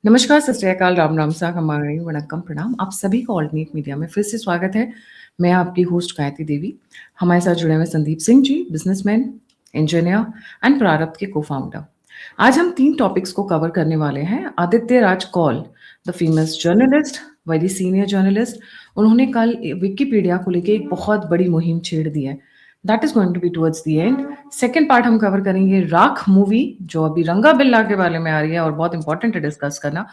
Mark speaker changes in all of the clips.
Speaker 1: नमस्कार, सत श्री अकाल, राम राम सा हमारे वणक्कम प्रणाम। आप सभी का ऑल्टरनेट मीडिया में फिर से स्वागत है। मैं आपकी होस्ट गायत्री देवी। हमारे साथ जुड़े हुए Sandeep Singh ji, businessman, engineer and प्रारब्ध के को-फाउंडर। आज हम 3 टॉपिक्स को कवर करने वाले हैं। Aditya Raj Kaul, the famous journalist, very senior journalist. उन्होंने कल विकिपीडिया को लेके एक बहुत बड़ी मुहिम छेड़ दी है। That is going to be towards the end. Second part हम कवर करेंगे राख मूवी, जो अभी रंगा बिल्ला के बारे में आ रही है और बहुत इंपॉर्टेंट है डिस्कस करना।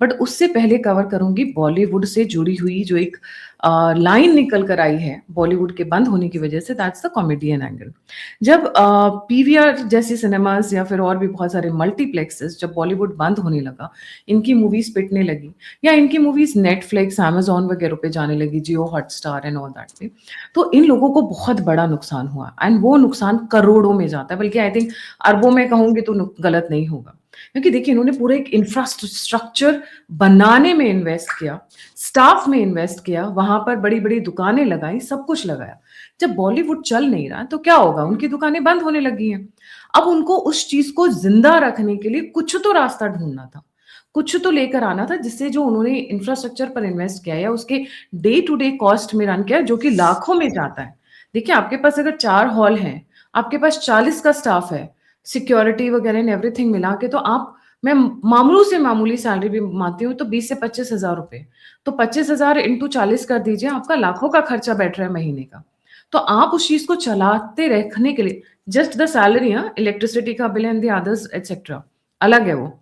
Speaker 1: बट उससे पहले कवर करूंगी बॉलीवुड से जुड़ी हुई जो एक लाइन निकल कर आई है बॉलीवुड के बंद होने की वजह से, दैट्स द कॉमेडियन एंगल। जब पीवीआर जैसी सिनेमाज या फिर और भी बहुत सारे मल्टीप्लेक्सेस, जब बॉलीवुड बंद होने लगा, इनकी मूवीज पिटने लगी या इनकी मूवीज नेटफ्लिक्स, अमेजॉन वगैरह पे जाने लगी, जियो हॉटस्टार एंड ऑल दैट पे, तो इन लोगों को बहुत बड़ा नुकसान हुआ एंड वो नुकसान करोड़ों में जाता है, बल्कि आई थिंक अरबों में कहूंगी तो गलत नहीं होगा। क्योंकि देखिए, इन्होंने पूरा एक इंफ्रास्ट्रक्चर बनाने में इन्वेस्ट किया, स्टाफ में इन्वेस्ट किया, वहां पर बड़ी बड़ी दुकानें लगाई, सब कुछ लगाया। जब बॉलीवुड चल नहीं रहा तो क्या होगा? उनकी दुकानें बंद होने लगी हैं। अब उनको उस चीज को जिंदा रखने के लिए कुछ तो रास्ता ढूंढना था, कुछ तो लेकर आना था, जिससे जो उन्होंने इंफ्रास्ट्रक्चर पर इन्वेस्ट किया या उसके डे टू डे कॉस्ट में रन किया, जो कि लाखों में जाता है। देखिए, आपके पास अगर 4 हॉल हैं, आपके पास 40 का स्टाफ है, सिक्योरिटी वगैरह एंड एवरीथिंग मिला के, तो आप, मैं मामूलू से मामूली सैलरी भी मानती हूँ तो 20 से 25,000 रुपए, तो 25,000 इंटू 40 कर दीजिए, आपका लाखों का खर्चा बैठ रहा है महीने का। तो आप उस चीज को चलाते रखने के लिए, जस्ट द सैलरी, इलेक्ट्रिसिटी का bill and the others etcetera अलग है, वो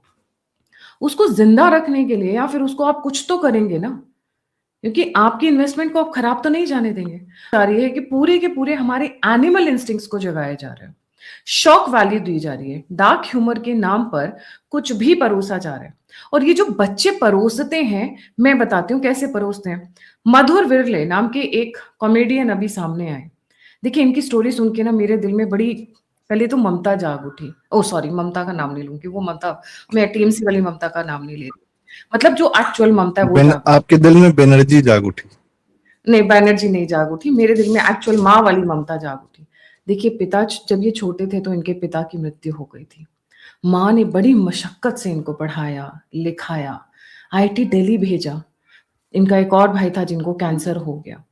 Speaker 1: उसको जिंदा रखने के लिए या फिर उसको आप कुछ तो करेंगे ना, क्योंकि आपकी इन्वेस्टमेंट को आप खराब तो नहीं जाने देंगे। जा रही है कि पूरे के पूरे हमारे एनिमल इंस्टिंक्ट्स को जगाया जा रहा है, शॉक वैल्यू दी जा रही है, डार्क ह्यूमर के नाम पर कुछ भी परोसा जा रहा है। और ये जो बच्चे परोसते हैं, मैं बताती हूँ कैसे परोसते हैं। मधुर विरले नाम के एक कॉमेडियन अभी सामने आए। देखिए, इनकी स्टोरी सुन के ना मेरे दिल में बड़ी, पहले तो ममता जाग उठी। ओ सॉरी, ममता का नाम नहीं लूंगी, वो ममता, मैं टीएमसी वाली ममता का नाम नहीं ले रही, मतलब जो एक्चुअल ममता है वो जाग।
Speaker 2: आपके दिल में बेनर्जी जाग उठी।
Speaker 1: नहीं, बैनर्जी नहीं जाग उठी, मेरे दिल में एक्चुअल माँ वाली ममता जाग उठी। देखिए, पिता जब ये छोटे थे तो इनके पिता की मृत्यु हो गई थी। माँ ने बड़ी मशक्कत से इनको पढ़ाया, लिखाया, आईआईटी दिल्ली भेजा। इनका एक और भाई था जिनको कैंसर हो गया।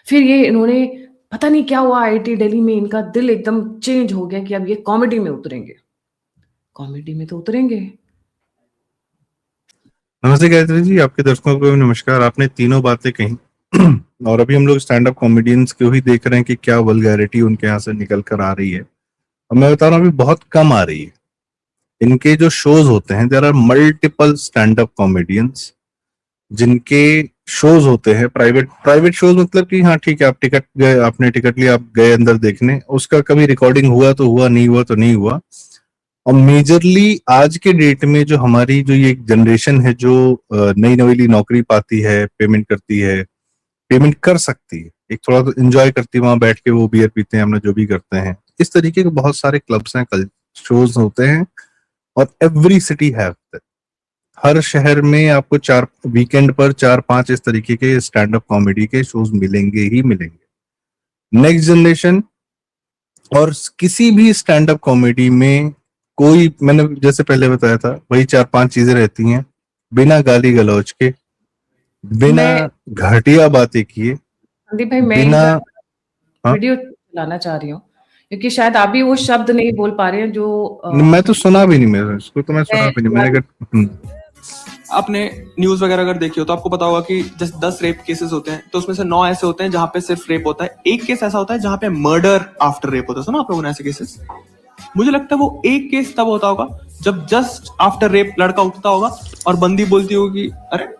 Speaker 1: फिर ये इन्होंने, पता नहीं क्या हुआ, आईआईटी दिल्ली में इनका दिल एकदम चेंज हो गया कि अब ये कॉमेडी में उतरेंगे। कॉमेडी में तो उतरेंगे।
Speaker 2: नमस्ते गायत्री जी, आपके दर्शकों को भी नमस्कार। आपने तीनों बातें कही और अभी हम लोग स्टैंड अप कॉमेडियंस को ही देख रहे हैं कि क्या वल्गैरिटी उनके यहाँ से निकल कर आ रही है। और मैं बता रहा हूँ अभी बहुत कम आ रही है। इनके जो शोज होते हैं, there are multiple stand up comedians जिनके शोज होते हैं, प्राइवेट प्राइवेट शोज, मतलब कि हाँ ठीक है, आप टिकट गए, आपने टिकट लिया, आप गए अंदर देखने, उसका कभी रिकॉर्डिंग हुआ तो हुआ, नहीं हुआ तो नहीं हुआ। और मेजरली आज के डेट में जो हमारी जो ये जनरेशन है, जो नई नवेली नौकरी पाती है, पेमेंट करती है, पेमेंट कर सकती है, एक थोड़ा तो एंजॉय करती है, वहां बैठ के वो बियर पीते हैं, हम लोग जो भी करते हैं, इस तरीके के बहुत सारे क्लब्स हैं, कल शोज होते हैं। और एवरी सिटी हैव दैट। हर शहर में आपको 4 वीकेंड पर 4-5 इस तरीके के स्टैंड अप कॉमेडी के शोज मिलेंगे ही मिलेंगे। नेक्स्ट जनरेशन और किसी भी स्टैंड अप कॉमेडी में कोई, मैंने जैसे पहले बताया था, वही 4-5 चीजें रहती हैं, बिना गाली गलौज के, बिना
Speaker 1: मैं,
Speaker 2: घटिया बातें किए,
Speaker 1: संदीप भाई, मैं
Speaker 2: बिना।
Speaker 1: इनका
Speaker 2: हाँ,
Speaker 1: वीडियो चलाना चाह रही हूँ, क्योंकि शायद आप भी वो शब्द नहीं बोल पा रहे हैं जो
Speaker 2: मैं तो सुना भी नहीं, मेरे इसको तो मैं सुना
Speaker 1: मैं
Speaker 2: भी नहीं, मैंने कहा
Speaker 3: आपने न्यूज वगैरह अगर देखी हो तो आपको पता होगा कि जैसे 10 रेप केसेस होते हैं तो उसमें से 9 ऐसे होते हैं जहां पे सिर्फ रेप होता है, एक केस ऐसा होता है जहां पे मर्डर आफ्टर रेप होता है। सुना आप लोगों ने ऐसे केसेस? मुझे लगता है वो एक केस तब होता होगा जब जस्ट आफ्टर रेप लड़का उठता होगा और बंदी बोलती होगी, अरे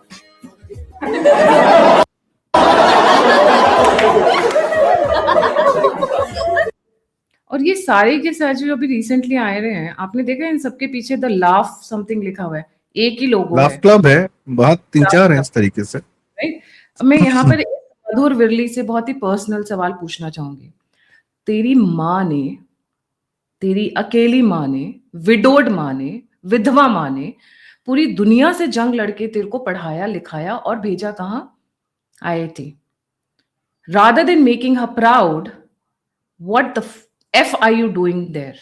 Speaker 1: और ये सारे के सारे जो अभी रिसेंटली आए रहे हैं, आपने देखा इन सबके पीछे द लाफ समथिंग लिखा हुआ है, एक ही लोगो
Speaker 2: लाफ
Speaker 1: है,
Speaker 2: क्लब है, बहुत 3-4 हैं
Speaker 1: राइट?
Speaker 2: इस तरीके से।
Speaker 1: मैं यहाँ पर एक मधुर विरली से बहुत ही पर्सनल सवाल पूछना चाहूंगी। तेरी माँ ने, तेरी अकेली माँ ने, विडोड माँ ने, विधवा माँ ने पूरी दुनिया से जंग लड़के तेरे को पढ़ाया, लिखाया और भेजा कहाँ? IIT. Rather than making her proud, what the F are you doing there?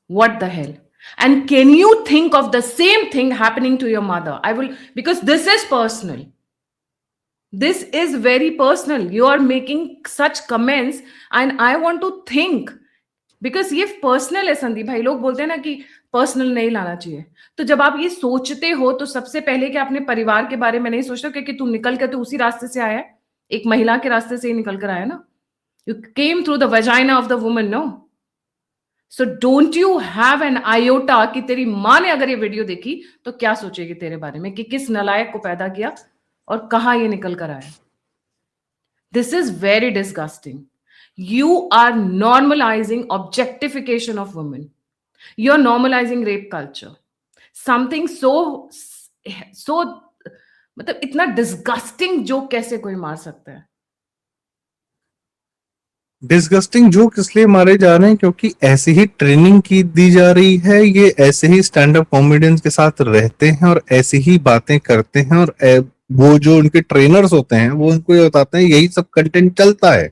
Speaker 1: What the hell? And can you think of the same thing happening to your mother? I will, because this is personal. This is very personal. You are making such comments and I want to think, because ये personal है संदीप भाई. लोग बोलते हैं ना कि personal नहीं लाना चाहिए. तो जब आप ये सोचते हो तो सबसे पहले कि अपने परिवार के बारे में नहीं सोचते, क्योंकि तू निकल के तो उसी रास्ते से आया है, एक महिला के रास्ते से ही निकल कर आया ना. You came through the vagina of the woman, no? So don't you have an iota कि तेरी माँ ने अगर ये वीडियो देखी तो क्या सोचेगी तेरे बारे में, कि किस नालायक को पैदा किया और कहां ये निकल कर आया. This is very disgusting. You are normalizing objectification of women. You're normalizing rape culture. Something so मतलब इतना डिस्गस्टिंग जोक कैसे कोई मार सकता है?
Speaker 2: डिस्गस्टिंग जोक इसलिए मारे जा रहे हैं क्योंकि ऐसी ही ट्रेनिंग की दी जा रही है. ये ऐसे ही स्टैंड अप कॉमेडियंस के साथ रहते हैं और ऐसी ही बातें करते हैं, और वो जो उनके ट्रेनर्स होते हैं वो उनको ये बताते हैं यही सब कंटेंट चलता है.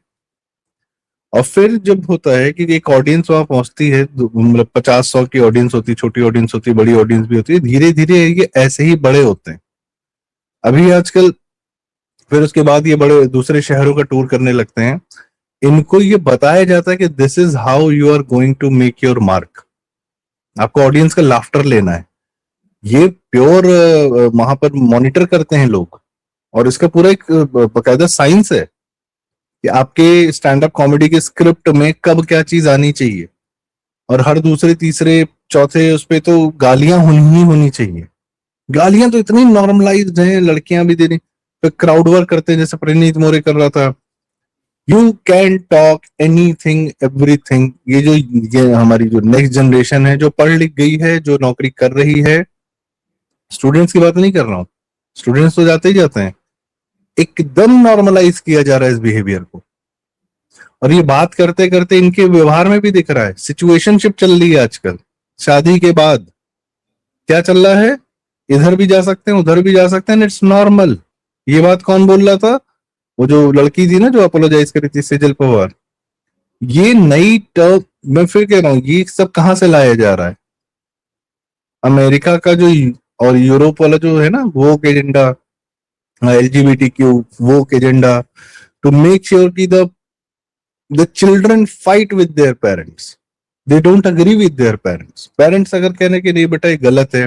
Speaker 2: और फिर जब होता है कि एक ऑडियंस वहां पहुंचती है, मतलब 50-100 की ऑडियंस होती है, छोटी ऑडियंस होती है, बड़ी ऑडियंस भी होती है, धीरे धीरे ये ऐसे ही बड़े होते हैं. अभी आजकल फिर उसके बाद ये बड़े दूसरे शहरों का टूर करने लगते हैं. इनको ये बताया जाता है कि this is how you are going to make your mark. आपको ऑडियंस का लाफ्टर लेना है. ये प्योर वहां पर मॉनिटर करते हैं लोग, और इसका पूरा एक बकायदा साइंस है कि आपके स्टैंड अप कॉमेडी के स्क्रिप्ट में कब क्या चीज आनी चाहिए. और हर दूसरे तीसरे चौथे उस पे तो गालियां होनी चाहिए. गालियां तो इतनी नॉर्मलाइज्ड हैं, लड़कियां भी दे रही. फिर क्राउड वर्क करते हैं जैसे प्रणीत मोरे कर रहा था. You can talk anything everything. ये हमारी जो नेक्स्ट जनरेशन है, जो पढ़ लिख गई है, जो नौकरी कर रही है, स्टूडेंट्स की बात नहीं कर रहा हूं, स्टूडेंट्स तो जाते ही जाते हैं, एकदम नॉर्मलाइज किया जा रहा है इस बिहेवियर को. और ये बात करते करते इनके व्यवहार में भी दिख रहा है. सिचुएशनशिप चल रही है आजकल. शादी के बाद क्या चल रहा है? इधर भी जा सकते हैं, उधर भी जा सकते हैं, इट्स नॉर्मल. ये बात कौन बोल रहा था? वो जो लड़की थी ना जो अपोलोजाइज करी थी, सेजल पवार. ये नई टर्म, मैं फिर कह रहा हूं, ये सब कहां से लाया जा रहा है? अमेरिका का जो और यूरोप वाला जो है ना वोक agenda, LGBTQ woke agenda to make sure कि the children fight with their parents. They don't agree with their parents. Parents अगर कहने कि नहीं बेटा ये गलत है,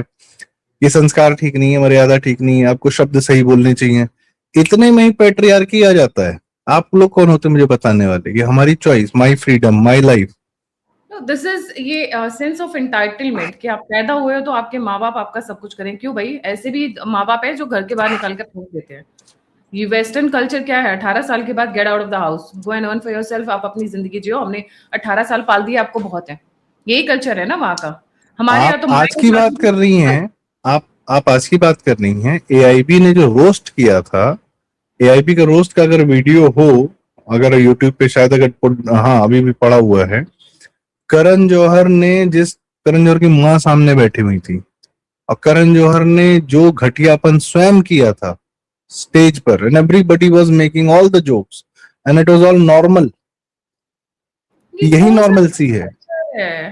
Speaker 2: ये संस्कार ठीक नहीं है, मर्यादा ठीक नहीं है, आपको शब्द सही बोलने चाहिए, इतने में ही पैट्रियार्की आ जाता है. आप लोग कौन होते मुझे बताने वाले? ये हमारी choice, my freedom, my life.
Speaker 1: This is ये सेंस ऑफ एंटाइटलमेंट कि आप पैदा हुए हो तो आपके माँ बाप आपका सब कुछ करें. क्यों भाई? ऐसे भी माँ बाप है जो घर के बाहर निकाल कर फेंक देते हैं. ये वेस्टर्न कल्चर क्या है? 18 साल के बाद get out of the house, go and earn for yourself. आप अपनी जिंदगी जियो, हमने 18 साल पाल दिए, आपको बहुत है. यही कल्चर है ना वहां का. हमारे यहाँ तो
Speaker 2: आज की बात कर रही हैं आप आज की बात कर रही हैं. AIB ने जो रोस्ट किया था, AIB का रोस्ट का अगर वीडियो हो, अगर यूट्यूब पे शायद अगर हाँ अभी भी पड़ा हुआ है, करण जौहर की मां सामने बैठी हुई थी, और करण जौहर ने जो घटियापन स्वयं किया था स्टेज पर, and everybody was making all the jokes and it was all normal. यही नॉर्मल सी है.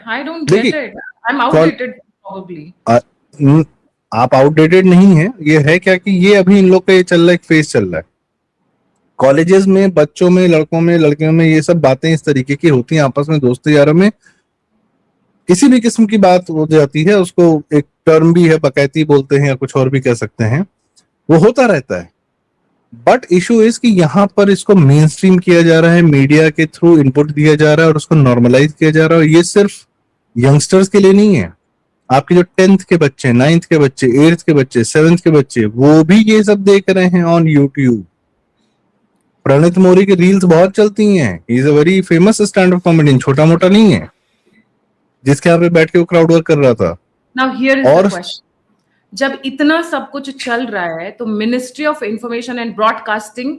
Speaker 1: I don't get it. I am outdated probably.
Speaker 2: आप आउटडेटेड नहीं है. ये है क्या कि ये अभी इन लोग का ये चल रहा है, एक फेज चल रहा है. कॉलेजेस में बच्चों में, लड़कों में, लड़कियों में ये सब बातें इस तरीके की होती हैं आपस में, दोस्त यारों में. किसी भी किस्म की बात हो जाती है, उसको एक टर्म भी है, बकैती बोलते हैं या कुछ और भी कह सकते हैं, वो होता रहता है. बट इशू इज कि यहाँ पर इसको मेन स्ट्रीम किया जा रहा है, मीडिया के थ्रू इनपुट दिया जा रहा है और उसको नॉर्मलाइज किया जा रहा है. और ये सिर्फ यंगस्टर्स के लिए नहीं है. आपके जो 10th के बच्चे, 9th के बच्चे, 8th के बच्चे, 7th के बच्चे, वो भी ये सब देख रहे हैं ऑन यूट्यूब. प्रणीत मोरे की रील्स बहुत चलती हैं. He is a very famous stand up comedian, छोटा मोटा नहीं है, जिसके यहाँ पे बैठ के वो क्राउड वर्क कर रहा था.
Speaker 1: Now here is the question. जब इतना सब कुछ चल रहा है तो ministry of information and broadcasting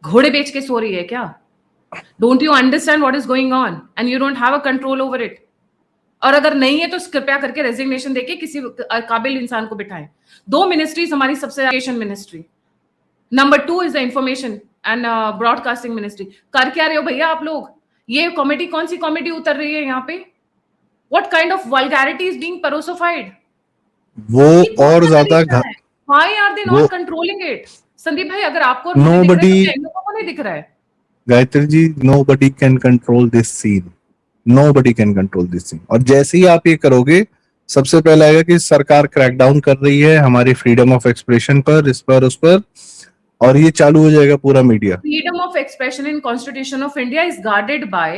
Speaker 1: घोड़े बेच के सो रही है क्या? Don't you understand what is going on and you don't have a control over it? और अगर नहीं है तो कृपया करके रेजिग्नेशन देके किसी काबिल इंसान को बिठाएं. 2 मिनिस्ट्रीज हमारी सबसे, education ministry, number 2 is the information and broadcasting ministry. कर क्या रहे हो भैया आप लोग? ये कॉमेडी, कौन सी कॉमेडी उतर रही है यहाँ पे? What kind of vulgarity is being parosified?
Speaker 2: वो
Speaker 1: ये कौन
Speaker 2: और
Speaker 1: सा
Speaker 2: ज्यादा
Speaker 1: तरीका है? Why are they
Speaker 2: वो
Speaker 1: not controlling it? संदीप भाई, अगर आपको और मुझे दिख रहा है
Speaker 2: nobody,
Speaker 1: तो क्या इन लोगों को नहीं दिख रहा है?
Speaker 2: Gayatri ji, nobody can control this scene. Nobody can control this scene. और जैसे ही आप ये करोगे, सबसे पहले आएगा कि सरकार क्रैकडाउन कर रही है हमारी फ्रीडम ऑफ एक्सप्रेशन पर, इस पर, उस पर, और ये चालू हो जाएगा पूरा media.
Speaker 1: Freedom of expression in Constitution of India is guarded by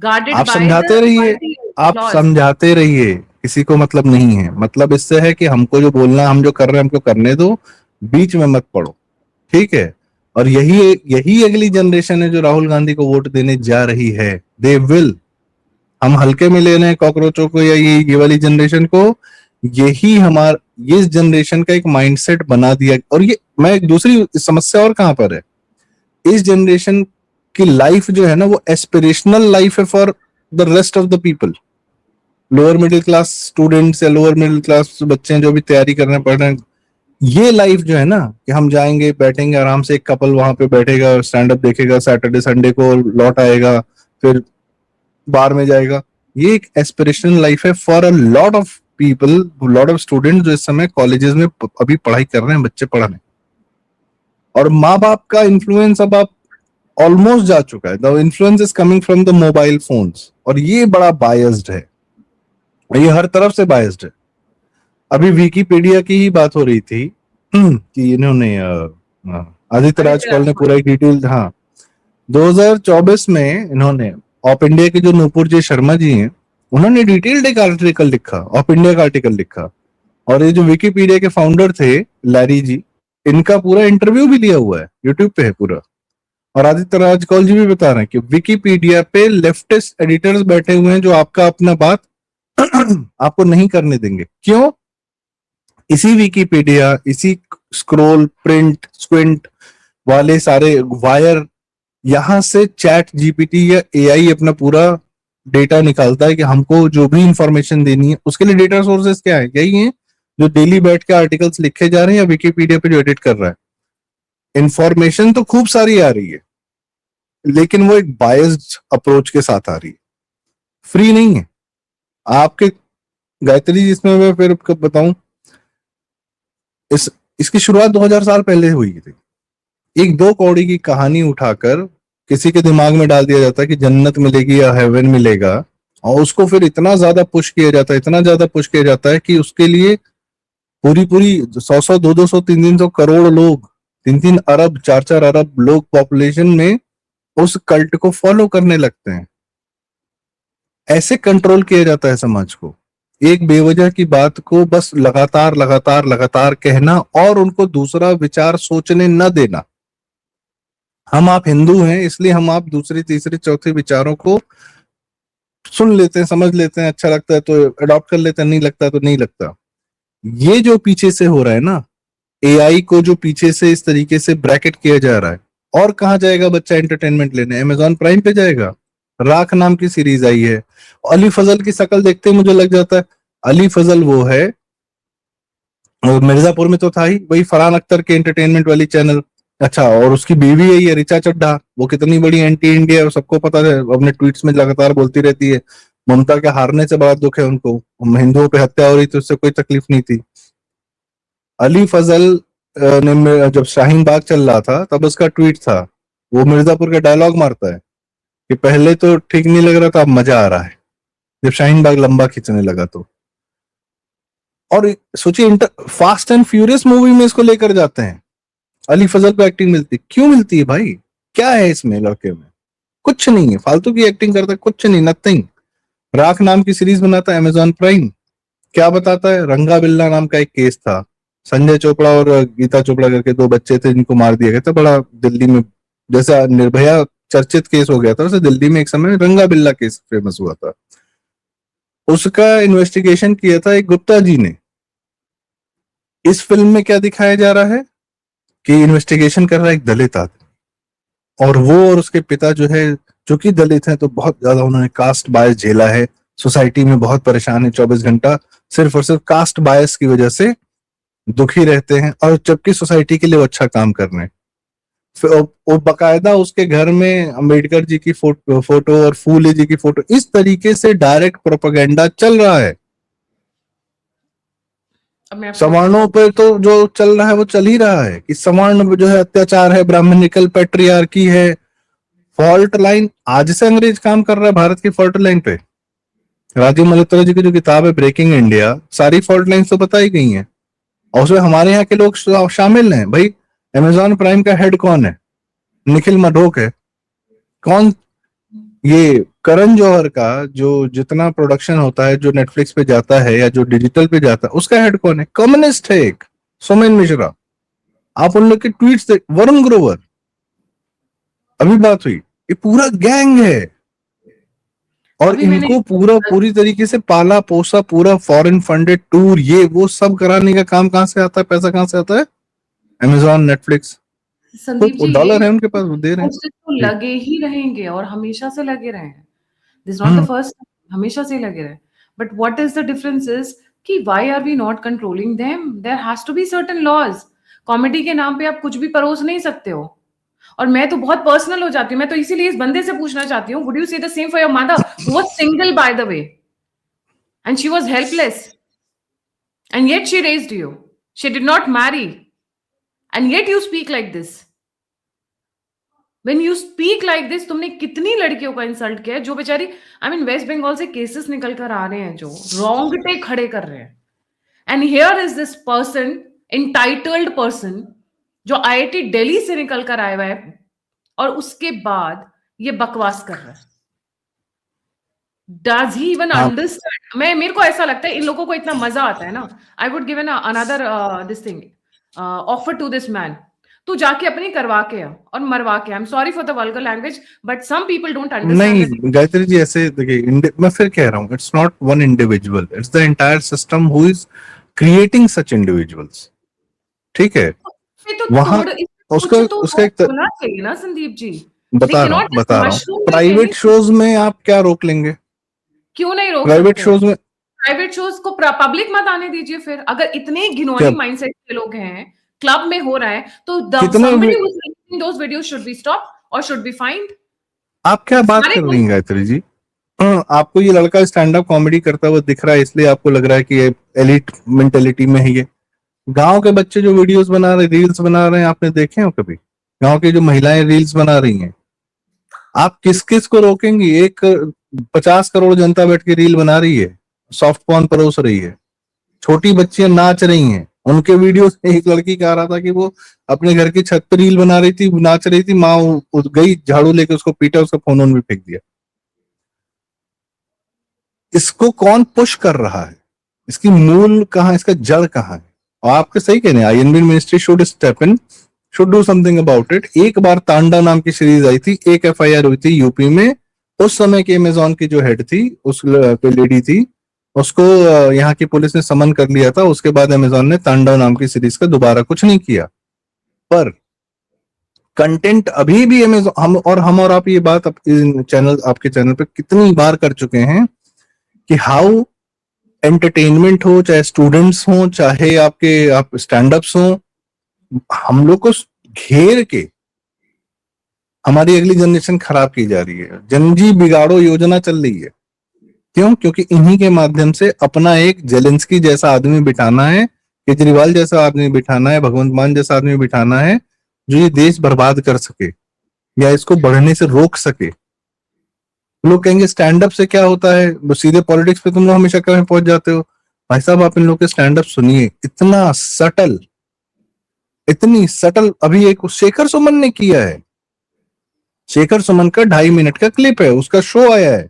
Speaker 2: आप
Speaker 1: the
Speaker 2: समझाते रहिए,
Speaker 1: multi
Speaker 2: आप
Speaker 1: clause.
Speaker 2: समझाते रहिए, किसी को मतलब नहीं है। मतलब इससे है कि हमको जो बोलना है, हम जो कर रहे हैं हमको करने दो, बीच में मत पड़ो, ठीक है। और यही अगली जनरेशन है जो राहुल गांधी को वोट देने जा रही है। They will. हम हल्के में ले रहे हैं कॉकरोचों को या ये वाली जनरेशन को, यही ये जनरेशन का एक माइंडसेट बना दिया। और ये मैं एक दूसरी समस्या और कहां पर है, इस जनरेशन की लाइफ जो है ना, वो एस्पिरेशनल लाइफ है for the rest of the people. Lower middle class students या लोअर मिडिल क्लास बच्चे हैं जो भी तैयारी कर रहे हैं, पढ़ रहे हैं, ये लाइफ जो है ना कि हम जाएंगे, बैठेंगे आराम से, एक कपल वहां पे बैठेगा, स्टैंड अप देखेगा, सैटरडे संडे को लौट आएगा, फिर बार में जाएगा, ये एक एस्पिरेशनल लाइफ है for a lot of people, lot of students जो इस समय कॉलेजेस में अभी पढ़ाई कर रहे हैं, बच्चे पढ़ रहे हैं। और माँ बाप का इन्फ्लुएंस अब आप ऑलमोस्ट जा चुका है। The influence is coming from the mobile phones, और ये बड़ा बायस्ड है, ये हर तरफ से बायस्ड है। अभी विकिपीडिया की ही बात हो रही थी कि इन्होंने आदित्य राजकौल ने पूरा एक डिटेल, हाँ, 2024 में इन्होंने ऑफ इंडिया के जो नूपुर जी शर्मा जी हैं, उन्होंने डिटेल्ड एक आर्टिकल लिखा, ऑफ इंडिया का आर्टिकल लिखा। और ये जो विकिपीडिया के फाउंडर थे लैरी जी, इनका पूरा इंटरव्यू भी लिया हुआ है, यूट्यूब पे है पूरा। और आदित्य राजकौल जी भी बता रहे हैं कि विकिपीडिया पे लेफ्टिस्ट एडिटर्स बैठे हुए हैं जो आपका अपना बात आपको नहीं करने देंगे। क्यों? इसी विकिपीडिया, इसी स्क्रोल, प्रिंट, स्क्विंट वाले सारे वायर, यहां से चैट जीपीटी या एआई अपना पूरा डेटा निकालता है कि हमको जो भी इंफॉर्मेशन देनी है। उसके लिए डेटा सोर्सेस क्या है? यही है जो डेली बैठ के आर्टिकल्स लिखे जा रहे हैं या विकिपीडिया पे जो एडिट कर रहा है। इंफॉर्मेशन तो खूब सारी आ रही है, लेकिन वो एक बायस्ड अप्रोच के साथ आ रही है, फ्री नहीं है। आपके गायत्री जी, इसमें मैं फिर बताऊं, इसकी शुरुआत 2000 साल पहले हुई थी। एक 2 कौड़ी की कहानी उठाकर किसी के दिमाग में डाल दिया जाता है कि जन्नत मिलेगी या हेवन मिलेगा, और उसको फिर इतना ज्यादा पुश किया जाता है, इतना ज्यादा पुश किया जाता है कि उसके लिए पूरी 100 200 300 करोड़ लोग, 3 अरब 4 अरब लोग पॉपुलेशन में उस कल्ट को फॉलो करने लगते हैं। ऐसे कंट्रोल किया जाता है समाज को, एक बेवजह की बात को बस लगातार लगातार लगातार कहना और उनको दूसरा विचार सोचने न देना। हम आप हिंदू हैं, इसलिए हम आप दूसरे तीसरे चौथे विचारों को सुन लेते हैं, समझ लेते हैं, अच्छा लगता है तो अडॉप्ट कर लेते हैं, नहीं लगता तो नहीं लगता। ये जो पीछे से हो रहा है ना, एआई को जो पीछे से इस तरीके से ब्रैकेट किया जा रहा है, और कहाँ जाएगा बच्चा एंटरटेनमेंट लेने? अमेजॉन प्राइम पे जाएगा। राख नाम की सीरीज आई है, अली फजल की शक्ल देखते ही मुझे लग जाता है अली फजल वो है, और मिर्जापुर में तो था ही, वही फरहान अख्तर के एंटरटेनमेंट वाली चैनल। अच्छा, और उसकी बीवी है ये ऋचा चड्ढा, वो कितनी बड़ी एंटी इंडिया है, सबको पता है, अपने ट्वीट्स में लगातार बोलती रहती है ममता के हारने से बड़ा दुख है उनको, हिंदुओं पे हत्या हो रही थी उससे कोई तकलीफ नहीं थी। अली फजल ने जब शाहीन बाग चल रहा था तब उसका ट्वीट था, वो मिर्जापुर का डायलॉग मारता है कि पहले तो ठीक नहीं लग रहा था, अब मजा आ रहा है, जब शाहीन बाग लंबा खींचने लगा तो। और सोचिए, फास्ट एंड फ्यूरियस मूवी में इसको लेकर जाते हैं, अली फजल को एक्टिंग मिलती, क्यों मिलती है भाई? क्या है इसमें लड़के में? कुछ नहीं है, फालतू की एक्टिंग करता है, कुछ नहीं, नथिंग। राख नाम की सीरीज बनाता है अमेजॉन प्राइम, क्या बताता है? रंगा बिल्ला नाम का एक केस था, संजय चोपड़ा और गीता चोपड़ा करके 2 बच्चे थे जिनको मार दिया गया था, बड़ा दिल्ली में जैसा निर्भया चर्चित केस हो गया था, वैसे दिल्ली में एक समय रंगा बिल्ला केस फेमस हुआ था। उसका इन्वेस्टिगेशन किया था एक गुप्ता जी ने। इस फिल्म में क्या दिखाया जा रहा है कि इन्वेस्टिगेशन कर रहा है एक दलित आदमी, और वो और उसके पिता जो है, जो कि दलित हैं, तो बहुत ज्यादा उन्होंने कास्ट बायस झेला है, सोसाइटी में बहुत परेशान है, 24 घंटा सिर्फ और सिर्फ कास्ट बायस की वजह से दुखी रहते हैं, और जबकि सोसाइटी के लिए वो अच्छा काम कर रहे हैं। और बकायदा उसके घर में अम्बेडकर जी की फोटो और फूले जी की फोटो, इस तरीके से डायरेक्ट प्रोपेगेंडा चल रहा है।
Speaker 1: अब मैं आपको
Speaker 2: सवर्णों पे तो जो चल रहा है वो चल ही रहा है कि सवर्ण जो है अत्याचार है, ब्राह्मणिकल पैट्रियार्की है, फॉल्ट लाइन। आज से अंग्रेज काम कर रहा है भारत की फॉल्ट लाइन पे। राजीव मल्होत्रा जी की जो किताब है ब्रेकिंग इंडिया, सारी फॉल्ट लाइन तो बताई गई हैं और उसमें हमारे यहाँ के लोग शामिल हैं। भाई अमेजॉन प्राइम का हेड कौन है? निखिल मडोक है। कौन? ये करण जौहर का जो जितना प्रोडक्शन होता है जो नेटफ्लिक्स पे जाता है या जो डिजिटल पे जाता है, उसका हेड कौन है? कम्युनिस्ट है एक, सोमेन मिश्रा। आप उन लोग के ट्वीट्स देख, वरुण ग्रोवर, अभी बात हुई, ये पूरा गैंग है और
Speaker 1: अभी मैंने
Speaker 2: इनको पूरी तरीके से पाला पोसा, पूरा फॉरेन फंडेड टूर, ये वो सब कराने का काम कहां से आता है? पैसा कहां से आता है? अमेजॉन, नेटफ्लिक्स,
Speaker 1: संदीप
Speaker 2: वो
Speaker 1: जी,
Speaker 2: डॉलर है उनके पास, वो दे रहे हैं।
Speaker 1: कोशिश तो
Speaker 2: जी।
Speaker 1: लगे ही रहेंगे और हमेशा से लगे रहे हैं। This not the
Speaker 2: hmm.
Speaker 1: First, हमेशा से लगे रहे। But what is the difference is कि why are we not controlling them? There has to be certain laws. Comedy के नाम पे आप कुछ भी परोस नहीं सकते हो। और मैं तो बहुत पर्सनल हो जाती हूँ। मैं तो इसीलिए इस बंदे से पूछना चाहती हूँ, वुड यू से the same for your mother who was single by the way and she was helpless and yet she raised you, she did not marry, and yet you speak like this? When you speak like this, तुमने कितनी लड़कियों का insult किया है जो बेचारी, I mean waste Bengal से cases निकल कर आ रहे हैं जो रोंगटे खड़े कर रहे हैं, and here is this person, entitled person, जो आईआईटी दिल्ली से निकल कर आया हुआ है और उसके बाद ये बकवास कर रहा है। डज ही इवन
Speaker 2: आप
Speaker 1: अंडरस्टैंड? मेरे को ऐसा लगता है इन लोगों को इतना मजा आता है ना, I would give an another this thing offer to this man, तू जाके अपनी करवा के आ और मरवा के। I am sorry for the vulgar language, but some people don't understand that.
Speaker 2: नहीं गायत्री जी, ऐसे देखिए, मैं फिर कह रहा हूँ, it's not one individual, it's the entire system who is creating such individuals. ठीक है,
Speaker 1: तो
Speaker 2: वहां
Speaker 1: तोड़,
Speaker 2: उसका
Speaker 1: कुछ तो
Speaker 2: उसका एक
Speaker 1: होना चाहिए ना संदीप जी। दे
Speaker 2: बता
Speaker 1: कैन
Speaker 2: रहा हूँ
Speaker 1: not just mushroom with
Speaker 2: private
Speaker 1: anything.
Speaker 2: Shows में आप क्या रोक लेंगे?
Speaker 1: क्यों नहीं रोक
Speaker 2: प्राइवेट
Speaker 1: सकते?
Speaker 2: शोज में
Speaker 1: प्राइवेट शोज को पब्लिक मत आने दीजिए। फिर अगर इतने
Speaker 2: क्या
Speaker 1: घिनौनी माइंडसेट के लोग हैं, क्लब में हो रहा है, तो
Speaker 2: कितने
Speaker 1: somebody who's releasing those videos should be stopped or should be fined.
Speaker 2: आप क्या बात
Speaker 1: सारे
Speaker 2: कर रही हैं गायत्री जी? आपको ये लड़का स्टैंड अप कॉमेडी करता हुआ दिख रहा है इसलिए आपको लग रहा है कि ये एलिट मेंटेलिटी में है। ये गांव के बच्चे जो वीडियोस बना रहे, रील्स बना रहे हैं, आपने देखे हो कभी? गांव की जो महिलाएं रील्स बना रही हैं, आप किस किस को रोकेंगी? 50 करोड़ जनता बैठ के रील बना रही है, सॉफ्ट पॉर्न परोस रही है, छोटी बच्चियां नाच रही हैं, उनके वीडियो से एक लड़की कह रहा था कि वो अपने घर की छत पर रील बना रही थी, नाच रही थी, माँ गई झाड़ू लेके उसको पीटा, उसका फोन ऑन भी फेंक दिया। इसको कौन पुश कर रहा है? इसकी मूल कहाँ, इसका जड़ कहाँ है? और आपके सही कह रहे हैं, I&B ministry should step in, should do something about it. एक बार तांडव नाम की सीरीज आई थी, एक एफआईआर हुई थी यूपी में, उस समय की अमेजॉन की जो हेड थी, उस लेडी थी, उसको यहाँ की पुलिस ने समन कर लिया था। उसके बाद अमेजॉन ने तांडव नाम की सीरीज का दोबारा कुछ नहीं किया। पर कंटेंट अभी भी अमेजॉन, हम और आप ये बात आपके चैनल पे कितनी बार कर चुके हैं कि हाउ एंटरटेनमेंट हो, चाहे स्टूडेंट्स हो, चाहे आप स्टैंड अप्स हो, हम लोग को घेर के हमारी अगली जनरेशन खराब की जा रही है। जनजी बिगाड़ो योजना चल रही है। क्यों? क्योंकि इन्हीं के माध्यम से अपना एक जेलेंस्की जैसा आदमी बिठाना है, केजरीवाल जैसा आदमी बिठाना है, भगवंत मान जैसा आदमी बिठाना है, जो ये देश बर्बाद कर सके या इसको बढ़ने से रोक सके। लोग कहेंगे स्टैंड अप से क्या होता है, सीधे पॉलिटिक्स पे तुम लोग हमेशा कहीं पहुंच जाते हो। भाई साहब, आप इन लोग के स्टैंड अप सुनिए, इतनी सटल। अभी एक शेखर सुमन ने किया है, शेखर सुमन का 2.5 मिनट का क्लिप है, उसका शो आया है,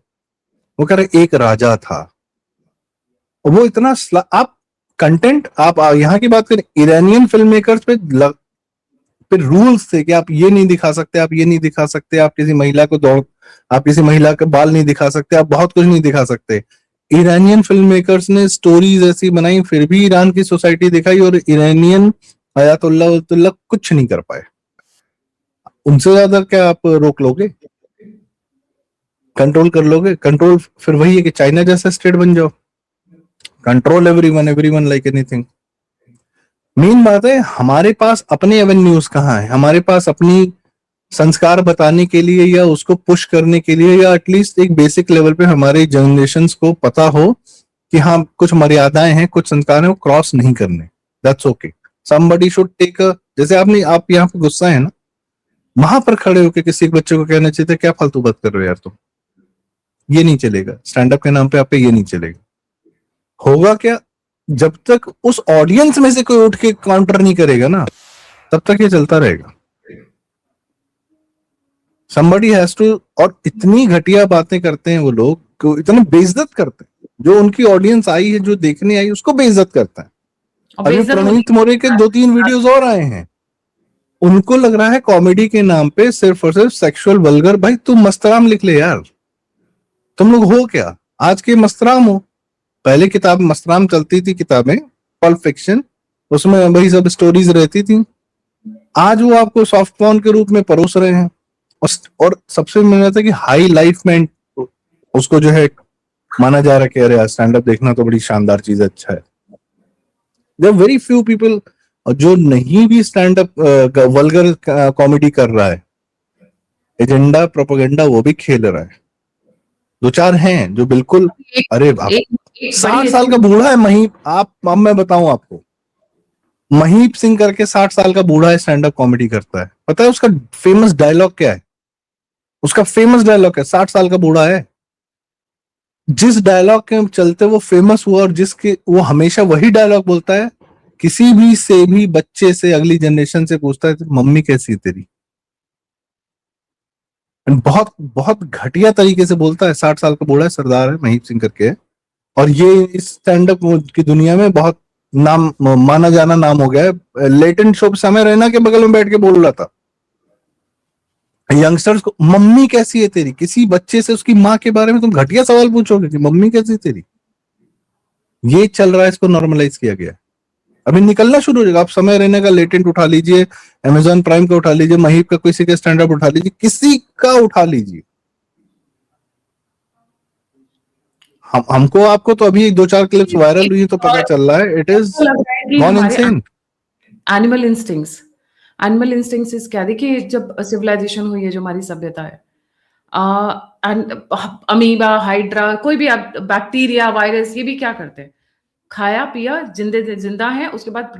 Speaker 2: वो कह रहे एक राजा था। वो इतना आप कंटेंट, आप यहाँ की बात करें, ईरानियन फिल्म मेकर्स पे फिर रूल्स थे कि आप ये नहीं दिखा सकते, आप ये नहीं दिखा सकते, आप किसी महिला के बाल नहीं दिखा सकते, आप बहुत कुछ नहीं दिखा सकते। ईरानियन फिल्म मेकर्स ने स्टोरीज ऐसी बनाई, फिर भी ईरान की सोसाइटी दिखाई और ईरानियन अयातुल्लाह कुछ नहीं कर पाए। उनसे ज्यादा क्या आप रोक लोगे? कंट्रोल कर लोगे? कंट्रोल फिर वही है कि चाइना जैसा स्टेट बन जाओ, control everyone like anything. Main बात है, हमारे पास अपने एवेन्यूज कहाँ है, हमारे पास अपनी संस्कार बताने के लिए या उसको पुश करने के लिए, या एटलीस्ट एक बेसिक लेवल पे हमारे जनरेशन्स को पता हो कि हाँ कुछ मर्यादाएं हैं, कुछ संस्कार हैं, वो क्रॉस नहीं करने. That's okay. Somebody should take जैसे आप यहाँ पे गुस्सा है ना, वहां पर खड़े होकर किसी एक बच्चे को कहना चाहिए था क्या फालतू बात कर रहे हो यार तुम. ये नहीं चलेगा. स्टैंड अप के नाम पे आप पे ये नहीं चलेगा. होगा क्या, जब तक उस ऑडियंस में से कोई उठ के काउंटर नहीं करेगा ना, तब तक ये चलता रहेगा. somebody has to. और इतनी घटिया बातें करते हैं वो लोग, इतने बेइज्जत करते हैं. जो उनकी ऑडियंस आई है, जो देखने आई, उसको बेइज्जत करता है. अभी
Speaker 1: बेइज्जत
Speaker 2: प्रणीत मोरे के 2-3 वीडियोस और आए हैं. उनको लग रहा है कॉमेडी के नाम पे सिर्फ और सिर्फ सेक्सुअल वल्गर. भाई तुम मस्तराम लिख ले यार. तुम लोग हो क्या आज के मस्तराम हो. पहले किताब मस्तराम चलती थी, किताबें पल्प फिक्शन, उसमें वही सब स्टोरीज रहती थी. आज वो आपको सॉफ्ट पॉर्न के रूप में परोस रहे हैं. और सबसे मेन बात है कि हाई लाइफ में उसको जो है माना जा रहा है कि अरे स्टैंड अप देखना तो बड़ी शानदार चीज है, अच्छा है. देयर वेरी फ्यू पीपल जो नहीं भी स्टैंड अप वल्गर कॉमेडी कर रहा है, एजेंडा प्रोपेगेंडा वो भी खेल रहा है. 2-4 हैं जो बिल्कुल, अरे बाप, 60 साल का बूढ़ा है महीप. अब मैं बताऊं आपको, महीप सिंह करके 60 साल का बूढ़ा है, स्टैंड अप कॉमेडी करता है. पता है उसका फेमस डायलॉग क्या है? उसका फेमस डायलॉग है, 60 साल का बूढ़ा है, जिस डायलॉग के चलते वो फेमस हुआ और जिसके वो हमेशा वही डायलॉग बोलता है, किसी भी से भी बच्चे से, अगली जनरेशन से पूछता है मम्मी कैसी है तेरी. बहुत बहुत घटिया तरीके से बोलता है. 60 साल का बूढ़ा है, सरदार है, महीप सिंह करके. और ये इस स्टैंड अप की दुनिया में बहुत नाम माना जाना नाम हो गया है. लेटेंट शो समय रैना के बगल में बैठ के बोल रहा था यंगस्टर्स को, मम्मी कैसी है तेरी. किसी बच्चे से उसकी माँ के बारे में तुम घटिया सवाल पूछोगे कि मम्मी कैसी है तेरी. ये चल रहा है, इसको नॉर्मलाइज किया गया. अभी निकलना शुरू हो जाएगा. आप समय रहने का लेटेंट उठा लीजिए, अमेजॉन प्राइम का उठा लीजिए, महीप का किसी का स्टैंड अप उठा लीजिए, किसी का उठा लीजिए. हमको आपको तो अभी 2-4 क्लिप्स वायरल हुई तो पता चल रहा है it is gone insane.
Speaker 1: Animal instincts इस क्या, देखिए जब सिविलाइजेशन हुई है, जो हमारी सभ्यता है, अमीबा, हाइड्रा, कोई भी बैक्टीरिया, वायरस, ये भी क्या करते हैं, खाया पिया, जिंदा है, उसके बाद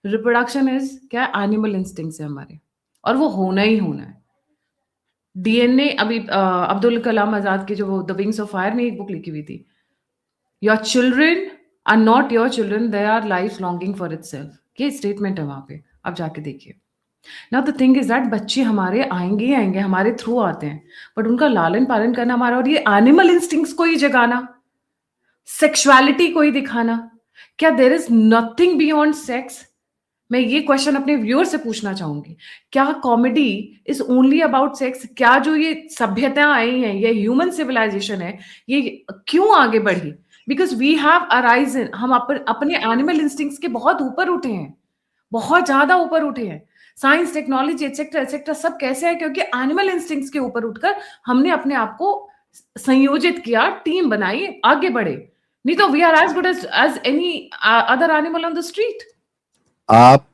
Speaker 1: रिप्रोडक्शन इज क्या, एनिमल इंस्टिंक्ट्स है हमारे, और वो होना ही होना है. डीएनए, अभी अब्दुल कलाम आजाद की जो वो द विंग्स ऑफ फायर में एक बुक लिखी हुई थी, your children are not your children, they are life longing for itself. ये स्टेटमेंट है वहां पे, आप जाके देखिए. Now the thing is that बच्चे हमारे आएंगे हमारे थ्रू आते हैं, बट उनका लालन पालन करना हमारा, और ये एनिमल इंस्टिंक्ट्स को ही जगाना, सेक्सुअलिटी को ही दिखाना, क्या there is nothing beyond sex? मैं ये क्वेश्चन अपने व्यूअर से पूछना चाहूंगी, क्या comedy is only about sex? क्या जो ये सभ्यताएं आई हैं, ये ह्यूमन सिविलाइजेशन है, ये क्यों आगे बढ़ी? बिकॉज वी हैव अराइजन, हम अपने एनिमल इंस्टिंक्ट्स के बहुत ऊपर उठे हैं, बहुत ज्यादा ऊपर उठे हैं. साइंस, टेक्नोलॉजी, एटसेट्रा एटसेट्रा सब कैसे है? क्योंकि एनिमल इंस्टिंक्ट्स के ऊपर उठकर हमने अपने आप को संयोजित किया, टीम बनाई, आगे बढ़े. नहीं तो we are as good as any other animal on the street.
Speaker 2: आप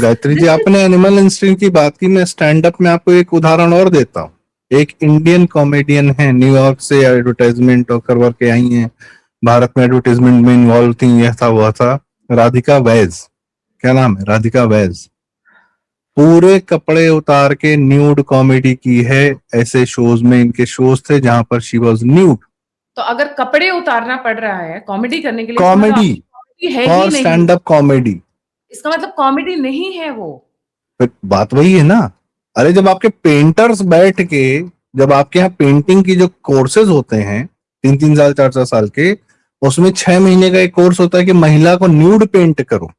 Speaker 2: गायत्री जी, आपने एनिमल इंस्टिंक्ट की बात की, मैं स्टैंड अप में आपको एक उदाहरण और देता हूँ. एक इंडियन कॉमेडियन है, न्यूयॉर्क से एडवर्टाइजमेंट और करवा के आई हैं, भारत में एडवर्टाइजमेंट में इन्वॉल्व थी, यह था वह था, राधिका वैज. क्या नाम है? राधिका वैज. पूरे कपड़े उतार के न्यूड कॉमेडी की है. ऐसे शोज में इनके शोज थे जहां पर शी वाज न्यूड.
Speaker 1: तो अगर कपड़े उतारना पड़ रहा है कॉमेडी करने के लिए,
Speaker 2: कॉमेडी
Speaker 1: है ही
Speaker 2: और
Speaker 1: नहीं,
Speaker 2: स्टैंड अप कॉमेडी,
Speaker 1: इसका मतलब कॉमेडी नहीं है वो.
Speaker 2: बात वही है ना. अरे जब आपके पेंटर्स बैठ के, जब आपके यहाँ पेंटिंग की जो कोर्सेज होते हैं 3-3 साल 4-4 साल के, उसमें 6 महीने का एक कोर्स होता है कि महिला को न्यूड पेंट करो,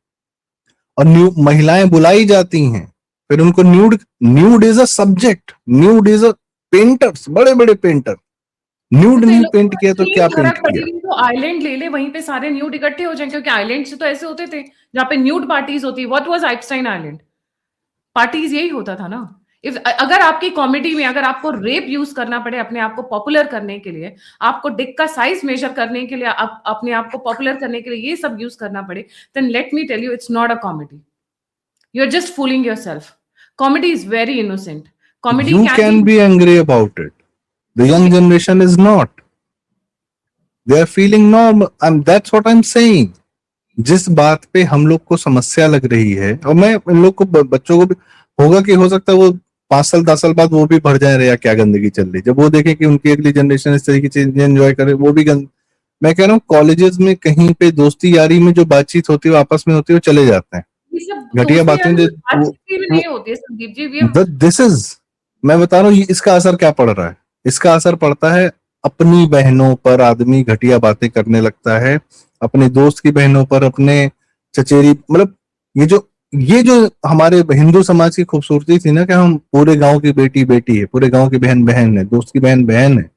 Speaker 2: और महिलाएं बुलाई जाती हैं, फिर उनको nude is a subject, nude is a painters, बड़े बड़े पेंटर. न्यूड नहीं पेंट किया तो क्या पेंट किया?
Speaker 1: तो आइलैंड ले ले, वहीं पे सारे न्यूड इकट्ठे हो जाएं, क्योंकि आइलैंड से तो ऐसे होते थे जहाँ पे न्यूड पार्टीज होती. What was Epstein island? Parties यही होता था ना. अगर आपकी कॉमेडी में अगर आपको रेप यूज करना पड़े अपने आप को पॉपुलर करने के लिए, आपको डिक का साइज मेजर करने के लिए, अपने आप को पॉपुलर करने के लिए ये सब यूज करना पड़े, then let me tell you, it's not a comedy. You are just fooling yourself. comedy is very innocent. Comedy
Speaker 2: You
Speaker 1: can
Speaker 2: can be angry about it. The young generation is not. They are feeling normal, and that's what I'm saying. जिस बात पे हम लोग को समस्या लग रही है, और मैं इन लोग को बच्चों को भी होगा कि हो सकता है वो 5 साल 10 साल बाद वो भी भर जाए रहे, या क्या गंदगी चल रही, जब वो देखें कि उनकी अगली जनरेशन इस तरीके से एंजॉय करे, वो भी मैं कह रहा हूँ कॉलेजेस में कहीं पे दोस्ती यारी में जो बातचीत होती है आपस में होती है, वो चले जाते हैं
Speaker 1: ये सब
Speaker 2: घटिया
Speaker 1: दोस्ती
Speaker 2: बातें
Speaker 1: यारी
Speaker 2: जो
Speaker 1: बातचीत में नहीं होती है संदीप जी।
Speaker 2: दिस इज, मैं बता रहा हूँ इसका असर क्या पड़ रहा है। इसका असर पड़ता है अपनी बहनों पर, आदमी घटिया बातें करने लगता है अपने दोस्त की बहनों पर, अपने चचेरी, मतलब ये जो हमारे हिंदू समाज की खूबसूरती थी ना कि हम पूरे गांव की बेटी बेटी है, पूरे गांव की बहन बहन है, दोस्त की बहन बहन है,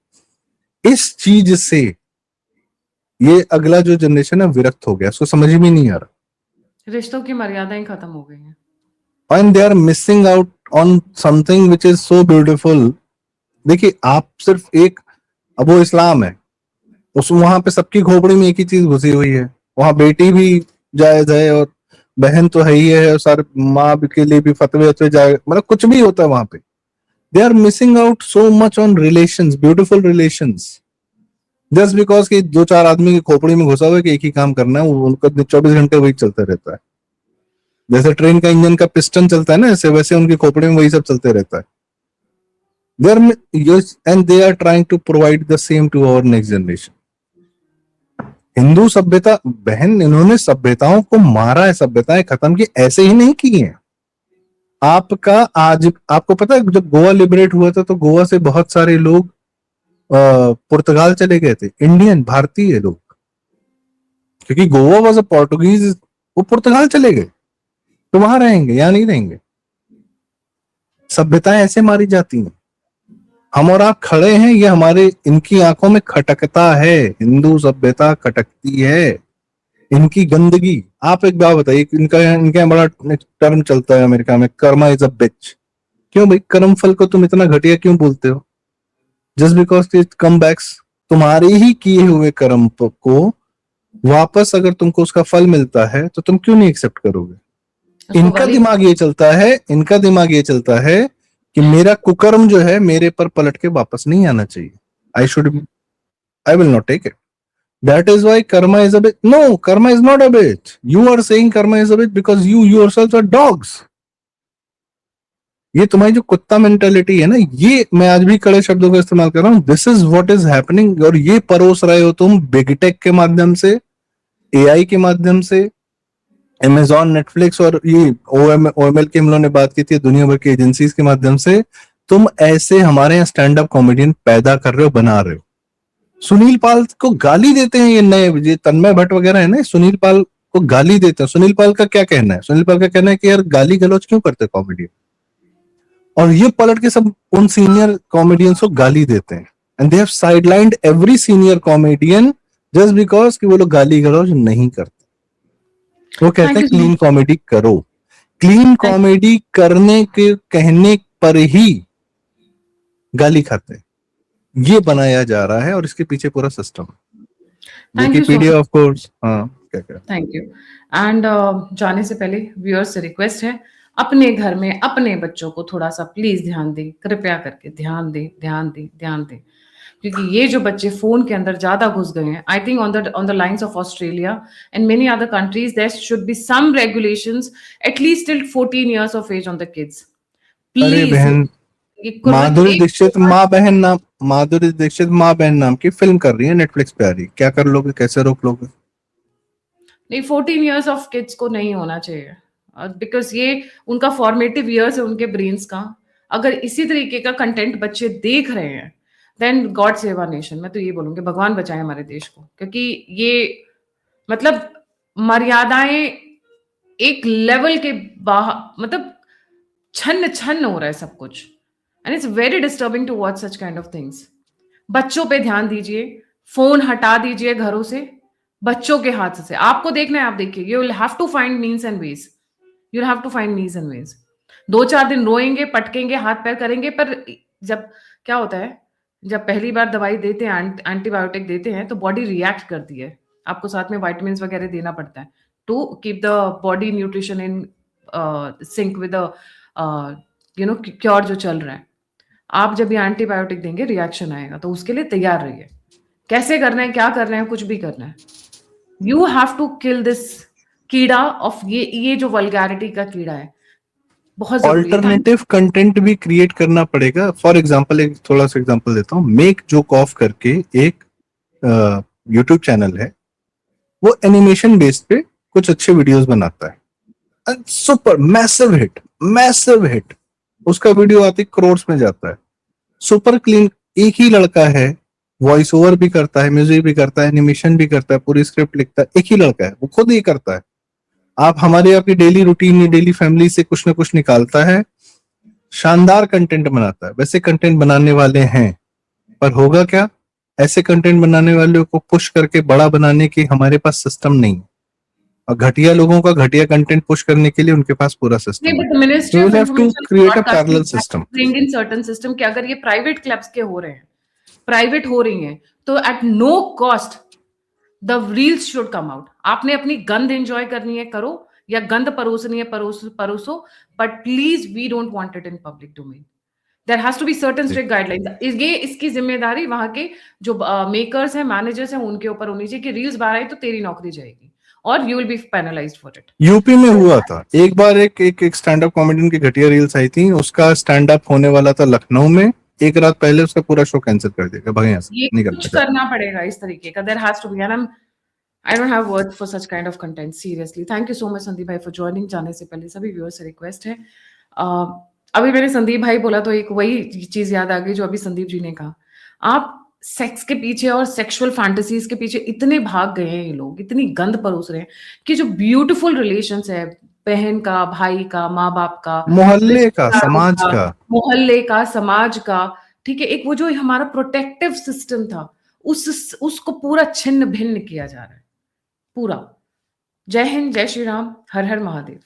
Speaker 2: इस चीज से ये अगला जो जनरेशन है विरक्त हो गया, उसको समझ में नहीं आ रहा,
Speaker 1: रिश्तों की मर्यादाएं खत्म हो गई हैं।
Speaker 2: And they are missing out on something which is so beautiful. देखिए आप सिर्फ एक, अब वो इस्लाम है, उस वहां पे सबकी खोपड़ी में एक ही चीज घुसी हुई है, वहां बेटी भी जायज है और बहन तो है ही है, और सारे माँ के लिए भी फतवे होते जाए, मतलब कुछ भी होता है वहां पे। They are missing out so much on relations, beautiful relations, just because कि 2-4 आदमी की खोपड़ी में घुसा हुआ है कि एक ही काम करना है, वो उनका 24 घंटे वही चलता रहता है। जैसे ट्रेन का इंजन का पिस्टन चलता है ना, ऐसे वैसे उनकी खोपड़ी में वही सब चलते रहता है। And they are trying to provide the same to our next generation. Hindu सभ्यता, बहन इन्होंने सभ्यताओं को मारा है, सभ्यताएं खत्म की, ऐसे ही नहीं की हैं। आपका आज आपको पता है जब गोवा लिबरेट हुआ था तो गोवा से बहुत सारे लोग पुर्तगाल चले गए थे, इंडियन भारतीय लोग, क्योंकि गोवा वॉज अ पोर्टुगीज, वो पुर्तगाल चले गए, तो वहां रहेंगे, यहां नहीं रहेंगे। सभ्यताएं ऐसे मारी जाती हैं। हम और आप खड़े हैं, ये हमारे इनकी आंखों में खटकता है, हिंदू सभ्यता खटकती है, इनकी गंदगी। आप एक बात बताइए, इनका इनके बड़ा टर्म चलता है अमेरिका में, कर्मा इज अ बिच। क्यों भाई, कर्म फल को तुम इतना घटिया क्यों बोलते हो? Just because it come backs, तुम्हारे ही किए हुए कर्म को वापस अगर तुमको उसका फल मिलता है तो तुम क्यों नहीं एक्सेप्ट करोगे? इनका दिमाग ये चलता है, इनका दिमाग ये चलता है कि मेरा कुकर्म जो है मेरे पर पलट के वापस नहीं आना चाहिए, I will not take it. That is why karma is a bitch. No, karma is not a bitch. You are saying karma is a bitch because you yourselves are dogs. ये तुम्हारी जो कुत्ता मेंटेलिटी है ना, ये मैं आज भी कड़े शब्दों का इस्तेमाल कर रहा हूँ, this is what is happening. और ये परोस रहे हो तुम बिग टेक के माध्यम से, AI के माध्यम से, Amazon, नेटफ्लिक्स और ये OML की हम लोगों ने बात की थी, दुनिया भर की एजेंसीज के माध्यम से तुम ऐसे हमारे यहाँ स्टैंड अप कॉमेडियन पैदा कर रहे हो, बना रहे हो। सुनील पाल को गाली देते हैं ये नए, ये तन्मय भट्ट वगैरह है ना, सुनील पाल को गाली देते हैं। सुनील पाल का क्या कहना है? सुनील पाल का कहना है कि यार गाली गलौज क्यों करते कॉमेडियन, और ये पलट के सब उन सीनियर कॉमेडियंस को गाली देते हैं, and they have sidelined every senior comedian just because कि वो लोग गाली गलौज नहीं करते। वो कहते हैं क्लीन कॉमेडी करो, क्लीन कॉमेडी करने के कहने पर ही गाली खाते हैं। ये बनाया जा रहा है और इसके पीछे पूरा सिस्टम है। Wikipedia of course. हाँ क्या
Speaker 1: थैंक यू। एंड जाने से पहले व्यूअर्स से रिक्वेस्ट है, अपने घर में अपने बच्चों को थोड़ा सा प्लीज ध्यान दें, कृपया करके ध्यान दें, ध्यान दें, ध्यान दें, क्योंकि ये जो बच्चे फोन के अंदर ज्यादा घुस गए हैं, I think on the lines of Australia and many other countries there should be some regulations at least till 14 years of age on the kids.
Speaker 2: अरे बहन, माधुरी दीक्षित माँ बहन नाम की फिल्म कर रही है नेटफ्लिक्स पे आ रही, क्या कर लोगे, कैसे रोक लोगे?
Speaker 1: नहीं, 14 years of kids को नहीं होना चाहिए, बिकॉज ये उनका फॉर्मेटिव ईयर्स है उनके ब्रेन्स का। अगर इसी तरीके का कंटेंट बच्चे देख रहे हैं, then God save our nation. मैं तो ये बोलूंगी भगवान बचाए हमारे देश को, क्योंकि ये मतलब मर्यादाएं एक लेवल के बाहर, मतलब छन्न छन्न हो रहा है सब कुछ, and it's very disturbing to watch such kind of things. बच्चों पे ध्यान दीजिए, फोन हटा दीजिए घरों से, बच्चों के हाथ से। आपको देखना है आप देखिए, you will have to find means and ways, you will have to find means and ways. 2-4 दिन रोएंगे, पटकेंगे, हाथ पैर करेंगे, पर जब क्या होता है, जब पहली बार दवाई देते हैं, एंटीबायोटिक देते हैं, तो बॉडी रिएक्ट करती है, आपको साथ में वाइटामिन वगैरह देना पड़ता है to keep the body nutrition in sync with cure जो चल रहा है, आप जब ये एंटीबायोटिक देंगे रिएक्शन आएगा, तो उसके लिए तैयार रहिए। कैसे करना है, क्या करना है, कुछ भी करना है, you have to kill this कीड़ा ऑफ ये जो वल्गैरिटी का कीड़ा है, बहुत जरूरी है।
Speaker 2: ऑल्टरनेटिव कंटेंट भी क्रिएट करना पड़ेगा। फॉर एग्जांपल एक थोड़ा सा एग्जांपल देता हूँ, मेक जोक ऑफ करके एक यूट्यूब चैनल है, वो एनिमेशन बेस्ड पे कुछ अच्छे वीडियोस बनाता है, सुपर मैसिव हिट, उसका वीडियो आती करोड़ में जाता है, सुपर क्लीन। एक ही लड़का है, वॉइस ओवर भी करता है, म्यूजिक भी करता है, एनिमेशन भी करता है, पूरी स्क्रिप्ट लिखता है, एक ही लड़का है, वो खुद ही करता है। आप हमारे आपकी डेली रूटीन, डेली फैमिली से कुछ ना कुछ निकालता है, शानदार कंटेंट बनाता है। वैसे कंटेंट बनाने वाले हैं, पर होगा क्या, ऐसे कंटेंट बनाने वालों को पुश करके बड़ा बनाने की हमारे पास सिस्टम नहीं, और घटिया लोगों का घटिया कंटेंट पुश करने के लिए उनके पास पूरा सिस्टम
Speaker 1: नहीं,
Speaker 2: है।
Speaker 1: but the Ministry
Speaker 2: We
Speaker 1: of
Speaker 2: will have to
Speaker 1: Information
Speaker 2: create a
Speaker 1: Broadcasting
Speaker 2: parallel
Speaker 1: has
Speaker 2: system.
Speaker 1: bring in certain system कि अगर ये प्राइवेट क्लब्स के हो रहे हैं, प्राइवेट हो रही हैं, तो at no cost the reels should come out. आपने अपनी गंद एंजॉय करनी है, करो, या गंद परोसनी है, परोसो, but please we don't want it in public domain. There has to be certain strict guidelines. ये इसकी जिम्मेदारी वहां के जो मेकर्स हैं, मैनेजर्स हैं, उनके ऊपर होनी चाहिए कि रील्स बाहर आई तो तेरी नौकरी जाएगी और you will be penalised for it.
Speaker 2: UP में हुआ था एक बार, एक स्टैंड अप कॉमेडियन की घटिया रील्स आई थी, उसका स्टैंड अप होने वाला था लखनऊ में, एक रात पहले उसका पूरा शो कैंसिल कर दिया, भाग यहाँ से,
Speaker 1: ये
Speaker 2: निकल
Speaker 1: कुछ
Speaker 2: बेटा।
Speaker 1: करना पड़ेगा इस तरीके का। There has to be, and I don't have words for such kind of content, seriously. Thank you so much Sandeep भाई for joining। जाने से पहले सभी व्यूअर्स से रिक्वेस्ट है, अभी मैंने संदीप भाई बोला तो एक वही चीज याद आ गई जो अभी संदीप जी ने कहा। आप सेक्स के पीछे और सेक्सुअल फैंटेसीज के पीछे इतने भाग गए हैं, ये लोग इतनी गंद परोस रहे हैं कि जो ब्यूटीफुल रिलेशंस है, बहन का, भाई का, माँ बाप का,
Speaker 2: मोहल्ले का,
Speaker 1: रिश्तेदारों
Speaker 2: समाज का,
Speaker 1: मोहल्ले का, समाज का, ठीक है, एक वो जो हमारा प्रोटेक्टिव सिस्टम था, उसको पूरा छिन्न भिन्न किया जा रहा है पूरा। जय हिंद, जय श्री राम, हर हर महादेव।